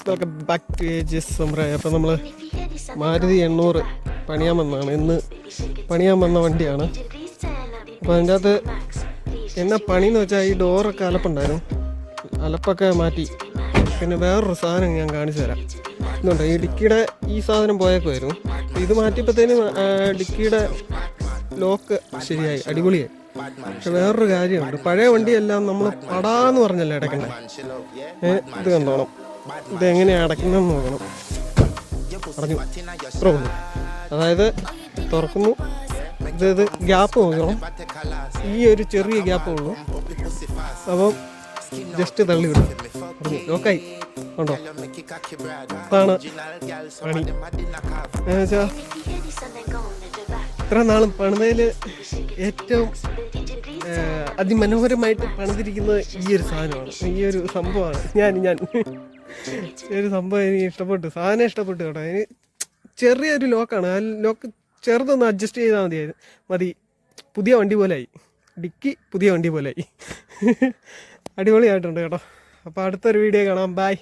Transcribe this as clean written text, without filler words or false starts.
Welcome back to ages സമ്പ്രദായം. അപ്പോൾ നമ്മൾ മാരുതി 800 പണിയാൻ വന്നതാണ്. ഇന്ന് പണിയാൻ വന്ന വണ്ടിയാണ്. അപ്പോൾ അതിൻ്റെ അകത്ത് എന്നാ പണിയെന്ന് വെച്ചാൽ ഈ ഡോറൊക്കെ അലപ്പുണ്ടായിരുന്നു, അലപ്പൊക്കെ മാറ്റി. പിന്നെ വേറൊരു സാധനം ഞാൻ കാണിച്ചു തരാം. ഇതുണ്ട്, ഈ ഡിക്കിയുടെ ഈ സാധനം പോയേക്കുമായിരുന്നു. ഇത് മാറ്റിയപ്പോഴത്തേനും ഡിക്കിയുടെ ലോക്ക് ശരിയായി, അടിപൊളിയായി. പക്ഷെ വേറൊരു കാര്യമുണ്ട്, പഴയ വണ്ടിയെല്ലാം നമ്മൾ പടാന്ന് പറഞ്ഞല്ലേ അടയ്ക്കണ്ടേ. ഇത് കണ്ടോണം, ഇതെങ്ങനെയാണ് അടയ്ക്കുന്നതെന്ന് നോക്കണം. പറഞ്ഞു തുറക്കുന്നു, അതായത് തുറക്കുന്നു, ഇത് ഗ്യാപ്പ് നോക്കണം. ഈ ഒരു ചെറിയ ഗ്യാപ്പേ ഉള്ളൂ. അപ്പം ജസ്റ്റ് തള്ളി വിടും, പറഞ്ഞു ലോക്കായി. ഉണ്ടോ? അതാണ് പണി. എന്നുവെച്ചാൽ ഇത്ര നാളും പണിതയിൽ ഏറ്റവും അതിമനോഹരമായിട്ട് പണിതിരിക്കുന്നത് ഈ ഒരു സാധനമാണ്, ഈ ഒരു സംഭവമാണ്. ഞാൻ ഈ ഒരു സംഭവം എനിക്ക് ഇഷ്ടപ്പെട്ടു, സാധനം ഇഷ്ടപ്പെട്ടു കേട്ടോ. അതിന് ചെറിയൊരു ലോക്കാണ്, ആ ലോക്ക് ചെറുതൊന്ന് അഡ്ജസ്റ്റ് ചെയ്താൽ മതി. പുതിയ വണ്ടി പോലെയായി, ഡിക്കി പുതിയ വണ്ടി പോലെയായി. അടിപൊളിയായിട്ടുണ്ട് കേട്ടോ. അപ്പോൾ അടുത്തൊരു വീഡിയോ കാണാം. ബൈ.